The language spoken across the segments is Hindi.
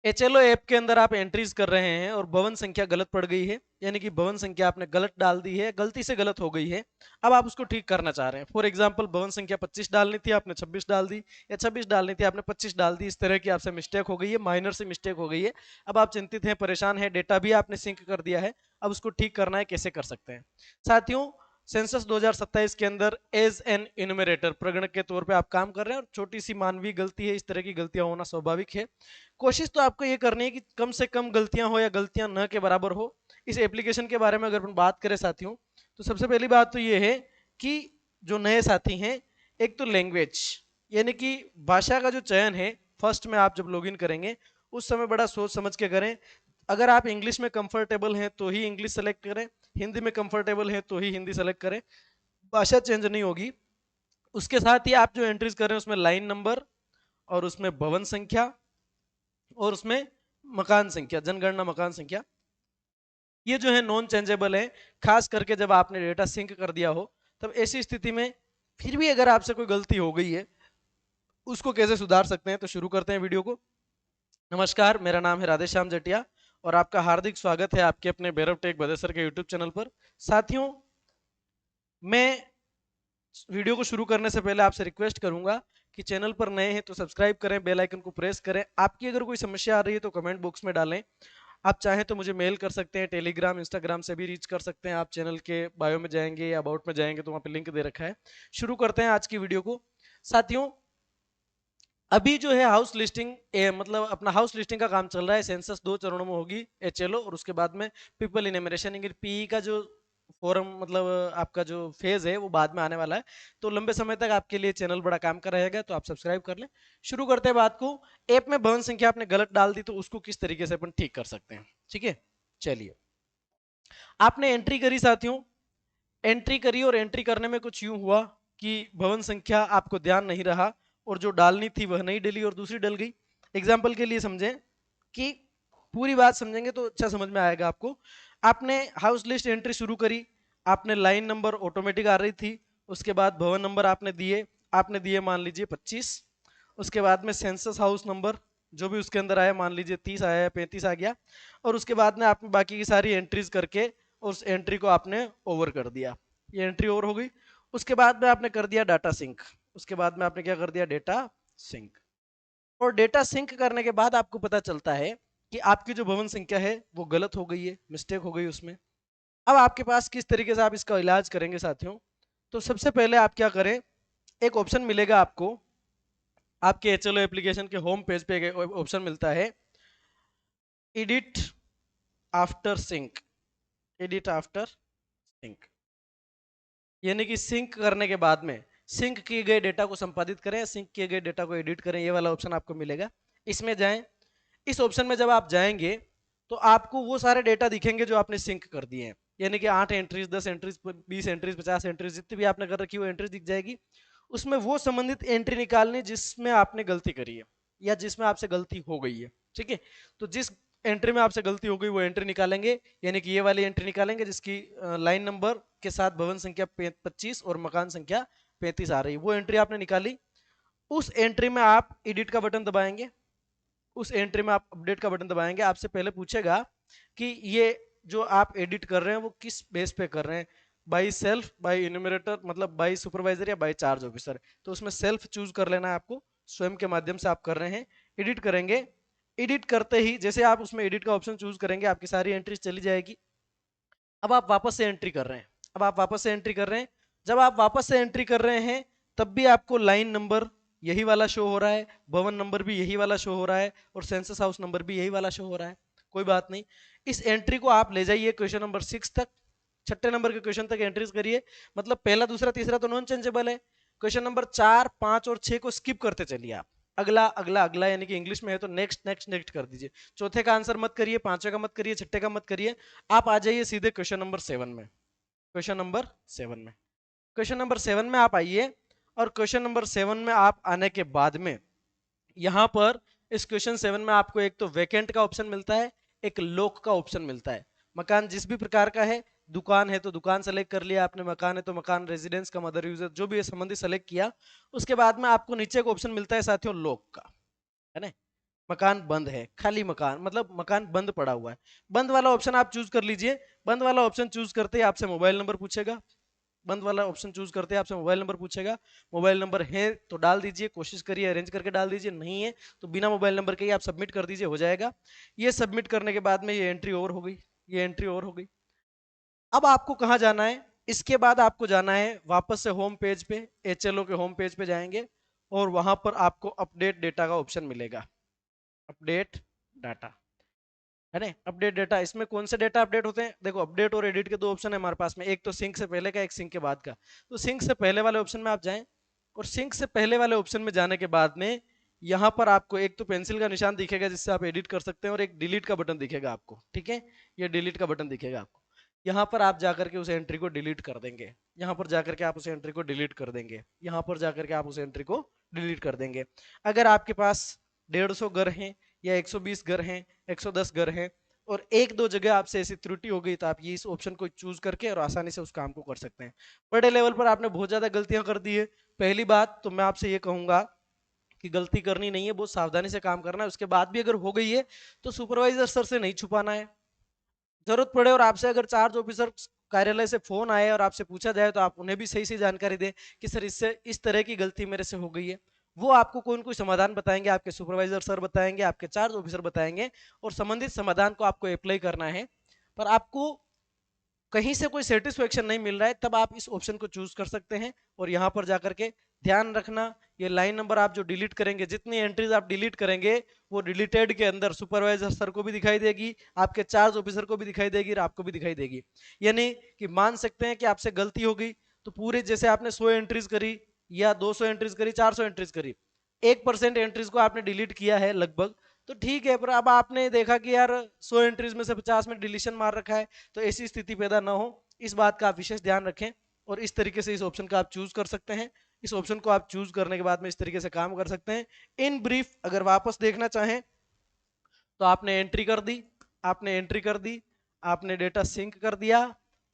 एचएलओ ऐप के अंदर आप एंट्रीज कर रहे हैं और भवन संख्या गलत पड़ गई है, यानी कि भवन संख्या आपने गलत डाल दी है, गलती से गलत हो गई है। अब आप उसको ठीक करना चाह रहे हैं। फॉर एग्जांपल भवन संख्या 25 डालनी थी, आपने 26 डाल दी, या 26 डालनी थी, आपने 25 डाल दी। इस तरह की आपसे मिस्टेक हो गई है, माइनर से मिस्टेक हो गई है। अब आप चिंतित हैं, परेशान हैं, डेटा भी आपने सिंक कर दिया है, अब उसको ठीक करना है, कैसे कर सकते हैं साथियों। सेंसस 2027 के अंदर एज एन इन्यूमरेटर प्रगणक के तौर पे आप काम कर रहे हैं और छोटी सी मानवीय गलती है, इस तरह की गलतियां होना स्वाभाविक है। कोशिश तो आपको ये करनी है कि कम से कम गलतियां हो या गलतियां न के बराबर हो। इस एप्लीकेशन के बारे में अगर अपन बात करें साथियों, तो सबसे पहली बात तो ये है कि जो नए साथी हैं, एक तो लैंग्वेज यानी कि भाषा का जो चयन है, फर्स्ट में आप जब लॉगिन करेंगे उस समय बड़ा सोच समझ के करें। अगर आप इंग्लिश में कंफर्टेबल हैं तो ही इंग्लिश सेलेक्ट करें, हिंदी में कंफर्टेबल है तो ही हिंदी सेलेक्ट करें, भाषा चेंज नहीं होगी। उसके साथ ही आप जो एंट्रीज कर रहे हैं उसमें लाइन नंबर और उसमें भवन संख्या और उसमें मकान संख्या, जनगणना मकान संख्या, ये जो है नॉन चेंजेबल है। खास करके जब आपने डेटा सिंक कर दिया हो, तब ऐसी स्थिति में फिर भी अगर आपसे कोई गलती हो गई है, उसको कैसे सुधार सकते हैं, तो शुरू करते हैं वीडियो को। नमस्कार, मेरा नाम है राधेश्याम जटिया और आपका हार्दिक स्वागत है आपके अपने भैरव टेक बदेसर के यूट्यूब चैनल पर। साथियों, मैं वीडियो को शुरू करने से पहले आपसे रिक्वेस्ट करूंगा कि चैनल पर नए हैं तो सब्सक्राइब करें, बेल आइकन को प्रेस करें। आपकी अगर कोई समस्या आ रही है तो कमेंट बॉक्स में डालें। आप चाहें तो मुझे मेल कर सकते हैं, टेलीग्राम इंस्टाग्राम से भी रीच कर सकते हैं। आप चैनल के बायो में जाएंगे या अबाउट में जाएंगे तो वहाँ पे लिंक दे रखा है। शुरू करते हैं आज की वीडियो को। साथियों, अभी जो है हाउस लिस्टिंग मतलब अपना हाउस लिस्टिंग का काम चल रहा है। सेंसस 2 चरणों में होगी, एचएलओ और उसके बाद में पीपल इनमरेशन पीई का जो फॉरम मतलब आपका जो फेज है वो बाद में आने वाला है। तो लंबे समय तक आपके लिए चैनल बड़ा काम कर रहेगा, तो आप सब्सक्राइब कर लें। शुरू करते हैं बात को। ऐप में भवन संख्या आपने गलत डाल दी, तो उसको किस तरीके से अपन ठीक कर सकते हैं, ठीक है। चलिए, आपने एंट्री करी साथियों, एंट्री करी और एंट्री करने में कुछ यूं हुआ कि भवन संख्या आपको ध्यान नहीं रहा और जो डालनी थी वह नहीं डली और दूसरी डल गई। एग्जाम्पल के लिए समझें कि पूरी बात समझेंगे तो अच्छा समझ में आएगा आपको। आपने हाउस लिस्ट एंट्री शुरू करी, आपने लाइन नंबर ऑटोमेटिक आ रही थी, उसके बाद भवन नंबर आपने दिए मान लीजिए 25। उसके बाद में सेंसस हाउस नंबर जो भी उसके अंदर आया, मान लीजिए 30 आया या 35 आ गया, और उसके बाद में आपने बाकी की सारी एंट्रीज करके उस एंट्री को आपने ओवर कर दिया। ये एंट्री ओवर हो गई। उसके बाद में आपने कर दिया डाटा सिंक। उसके बाद में आपने क्या कर दिया, डेटा सिंक। और डेटा सिंक करने के बाद आपको पता चलता है कि आपकी जो भवन संख्या है वो गलत हो गई है, मिस्टेक हो गई उसमें। अब आपके पास किस तरीके से आप इसका इलाज करेंगे साथियों, तो सबसे पहले आप क्या करें, एक ऑप्शन मिलेगा आपको, आपके एचएलओ एप्लीकेशन के होम पेज पे एक ऑप्शन मिलता है, edit after sync. Edit after sync यानी कि सिंक करने के बाद में सिंक किए गए डेटा को संपादित करें, सिंक किए गए डेटा को एडिट करें, ये वाला ऑप्शन आपको मिलेगा। इसमें जाएं। इस ऑप्शन में जब आप जाएंगे तो आपको वो सारे डेटा दिखेंगे जो आपने सिंक कर दिए हैं, यानी कि 8 एंट्रीज, 10 एंट्रीज, 20 एंट्रीज, 50 एंट्रीज, जितनी भी आपने कर रखी वो एंट्रीज दिख जाएगी। उसमें वो संबंधित एंट्री निकालनी जिसमें आपने गलती करी है या जिसमें आपसे गलती हो गई है, ठीक है। तो जिस एंट्री में आपसे गलती हो गई वो एंट्री निकालेंगे, यानी कि ये वाली एंट्री निकालेंगे जिसकी लाइन नंबर के साथ भवन संख्या 25 और मकान संख्या 35 आ रही है। वो एंट्री आपने निकाली। उस एंट्री में आप एडिट का बटन दबाएंगे, उस एंट्री में आप अपडेट का बटन दबाएंगे। आपसे पहले पूछेगा कि ये जो आप एडिट कर रहे हैं वो किस बेस पे कर रहे हैं, बाई सेल्फ, बाई इन्यूमरेटर मतलब बाई सुपरवाइजर या बाई चार्ज ऑफिसर। तो उसमें सेल्फ चूज कर लेना है आपको, स्वयं के माध्यम से आप कर रहे हैं। एडिट करेंगे, एडिट करते ही जैसे आप उसमें एडिट का ऑप्शन चूज करेंगे आपकी सारी एंट्रीज चली जाएगी। अब आप वापस से एंट्री कर रहे हैं, अब आप वापस से एंट्री कर रहे हैं। जब आप वापस से एंट्री कर रहे हैं तब भी आपको लाइन नंबर यही वाला शो हो रहा है, भवन नंबर भी यही वाला शो हो रहा है और सेंसस हाउस नंबर भी यही वाला शो हो रहा है। कोई बात नहीं, इस एंट्री को आप ले जाइए क्वेश्चन नंबर 6 तक, छठे नंबर के क्वेश्चन तक एंट्रीज करिए। मतलब पहला दूसरा तीसरा तो नॉन चेंजेबल है। क्वेश्चन नंबर 4 5 और 6 को स्किप करते चलिए आप, अगला अगला अगला, यानी कि इंग्लिश में है तो नेक्स्ट नेक्स्ट नेक्स्ट कर दीजिए। चौथे का आंसर मत करिए, पांचवे का मत करिए, छठे का मत करिए। आप आ जाइए सीधे क्वेश्चन नंबर 7 में। क्वेश्चन नंबर 7 में, क्वेश्चन नंबर 7 में आप आइए। और क्वेश्चन नंबर 7 में आप आने के बाद में यहां पर इस क्वेश्चन 7 में आपको एक तो वैकेंट का ऑप्शन मिलता है, एक लॉक का ऑप्शन मिलता है। मकान जिस भी प्रकार का है, दुकान है तो दुकान सेलेक्ट कर लिया आपने, मकान है तो मकान, रेजिडेंस का मदर यूजर जो भी है संबंधित सेलेक्ट किया। उसके बाद में आपको नीचे एक ऑप्शन मिलता है साथियों लॉक का, है ना। मकान बंद है, खाली मकान मतलब मकान बंद पड़ा हुआ है। बंद वाला ऑप्शन आप चूज कर लीजिए। बंद वाला ऑप्शन चूज करते ही आपसे मोबाइल नंबर पूछेगा। बंद वाला ऑप्शन चूज करते हैं आपसे मोबाइल नंबर पूछेगा। मोबाइल नंबर है तो डाल दीजिए, कोशिश करिए अरेंज करके डाल दीजिए, नहीं है तो बिना मोबाइल नंबर के ही आप सबमिट कर दीजिए, हो जाएगा। ये सबमिट करने के बाद में ये एंट्री ओवर हो गई। ये एंट्री ओवर हो गई। अब आपको कहाँ जाना है? इसके बाद आपको जाना है वापस से होम पेज पे, एचएलओ के होम पेज पे जाएंगे और वहां पर आपको अपडेट डेटा का ऑप्शन मिलेगा। अपडेट डाटा है ना, अपडेट डेटा। इसमें कौन से डेटा अपडेट होते हैं? देखो, अपडेट और एडिट के दो ऑप्शन है हमारे पास में, एक तो सिंक से पहले का, एक सिंक के बाद का। तो सिंक से पहले वाले ऑप्शन में आप जाएं और सिंक से पहले वाले ऑप्शन में जाने के बाद में यहाँ पर आपको एक तो पेंसिल का निशान दिखेगा जिससे आप एडिट कर सकते हैं और एक डिलीट का बटन दिखेगा आपको, ठीक है। ये डिलीट का बटन दिखेगा आपको। यहाँ पर आप जाकर के उस एंट्री को डिलीट कर देंगे। यहाँ पर जाकर के आप उस एंट्री को डिलीट कर देंगे। यहाँ पर जाकर के आप उस एंट्री को डिलीट कर देंगे। अगर आपके पास 150 घर हैं या 120 घर हैं, 110 घर हैं और एक दो जगह आपसे ऐसी त्रुटि हो गई तो आप ये इस ऑप्शन को चूज करके और आसानी से उस काम को कर सकते हैं। बड़े लेवल पर आपने बहुत ज्यादा गलतियां कर दी है। पहली बात तो मैं आपसे ये कहूंगा कि गलती करनी नहीं है, बहुत सावधानी से काम करना है। उसके बाद भी अगर हो गई है तो सुपरवाइजर सर से नहीं छुपाना है। जरूरत पड़े और आपसे अगर चार्ज ऑफिसर कार्यालय से फोन आए और आपसे पूछा जाए तो आप उन्हें भी सही सही जानकारी दें कि सर इससे इस तरह की गलती मेरे से हो गई है। वो आपको कोई न कोई समाधान बताएंगे, आपके सुपरवाइजर सर बताएंगे, आपके चार्ज ऑफिसर बताएंगे और संबंधित समाधान को आपको अप्लाई करना है। पर आपको कहीं से कोई सेटिस्फेक्शन नहीं मिल रहा है तब आप इस ऑप्शन को चूज कर सकते हैं और यहाँ पर जाकर के ध्यान रखना, ये लाइन नंबर आप जो डिलीट करेंगे, जितनी एंट्रीज आप डिलीट करेंगे वो डिलीटेड के अंदर सुपरवाइजर सर को भी दिखाई देगी, आपके चार्ज ऑफिसर को भी दिखाई देगी और आपको भी दिखाई देगी। यानी कि मान सकते हैं कि आपसे गलती हो गई तो पूरे जैसे आपने 100 एंट्रीज करी या 200 एंट्रीज करी, 400 एंट्रीज करी, 1% एंट्रीज को आपने डिलीट किया है लगभग, तो ठीक है। पर अब आपने देखा कि यार 100 एंट्रीज में से 50 में डिलीशन मार रखा है, तो ऐसी स्थिति पैदा ना हो, इस बात का आप विशेष ध्यान रखें और इस तरीके से इस ऑप्शन का आप चूज कर सकते हैं। इस ऑप्शन को आप चूज करने के बाद में इस तरीके से काम कर सकते हैं। इन ब्रीफ अगर वापस देखना चाहें तो आपने एंट्री कर दी, आपने एंट्री कर दी, आपने डेटा सिंक कर दिया।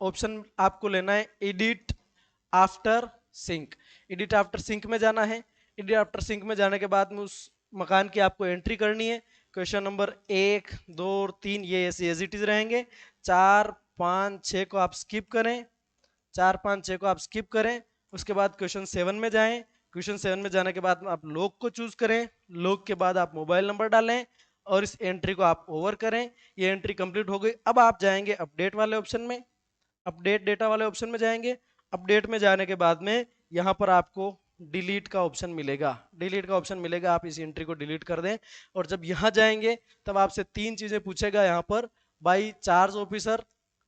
ऑप्शन आपको लेना है edit after sync. Edit after sync में जाना है। एडिट आफ्टर सिंक में जाने के बाद में उस मकान की आपको एंट्री करनी है। क्वेश्चन नंबर 1, 2 और 3 ये ऐसे एज इट इज रहेंगे। 4, 5, 6 को आप स्किप करें। 4, 5, 6 को आप स्किप करें। उसके बाद क्वेश्चन 7 में जाएं। क्वेश्चन 7 में जाने के बाद आप लोग को चूज करें। लोग के बाद आप मोबाइल नंबर डालें और इस एंट्री को आप ओवर करें। ये एंट्री कंप्लीट हो गई। अब आप जाएंगे अपडेट वाले ऑप्शन में, अपडेट डेटा वाले ऑप्शन में जाएंगे। अपडेट में जाने के बाद में यहाँ पर आपको डिलीट का ऑप्शन मिलेगा। डिलीट का ऑप्शन मिलेगा, आप इस एंट्री को डिलीट कर दें। और जब यहाँ जाएंगे तब आपसे 3 चीजें पूछेगा यहाँ पर, by charge officer,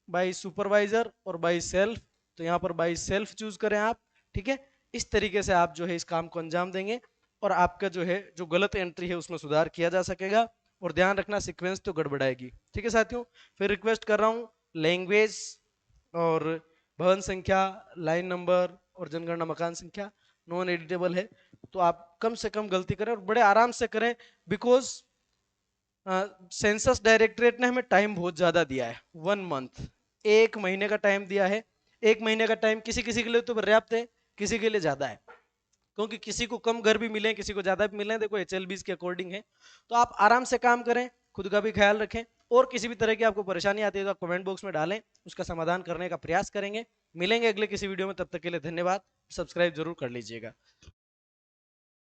by supervisor और बाई सेल्फ। तो यहाँ पर बाई सेल्फ चूज करें आप, ठीक है। इस तरीके से आप जो है इस काम को अंजाम देंगे और आपका जो है जो गलत एंट्री है उसमें सुधार किया जा सकेगा। और ध्यान रखना सीक्वेंस तो गड़बड़ाएगी, ठीक है साथियों। फिर रिक्वेस्ट कर रहा हूँ, लैंग्वेज और भवन संख्या, लाइन नंबर और जनगणना मकान संख्या नॉन एडिटेबल है, तो आप कम से कम गलती करें और बड़े आराम से करें। बिकॉज सेंसस डायरेक्टरेट ने हमें टाइम बहुत ज्यादा दिया है, 1 मंथ, 1 महीने का टाइम दिया है। 1 महीने का टाइम किसी किसी के लिए तो पर्याप्त है, किसी के लिए ज्यादा है, क्योंकि किसी को कम घर भी मिले, किसी को ज्यादा भी मिले, देखो HLBs के अकॉर्डिंग है। तो आप आराम से काम करें, खुद का भी ख्याल रखें और किसी भी तरह की आपको परेशानी आती है तो आप कमेंट बॉक्स में डालें, उसका समाधान करने का प्रयास करेंगे। मिलेंगे अगले किसी वीडियो में, तब तक के लिए धन्यवाद। सब्सक्राइब जरूर कर लीजिएगा।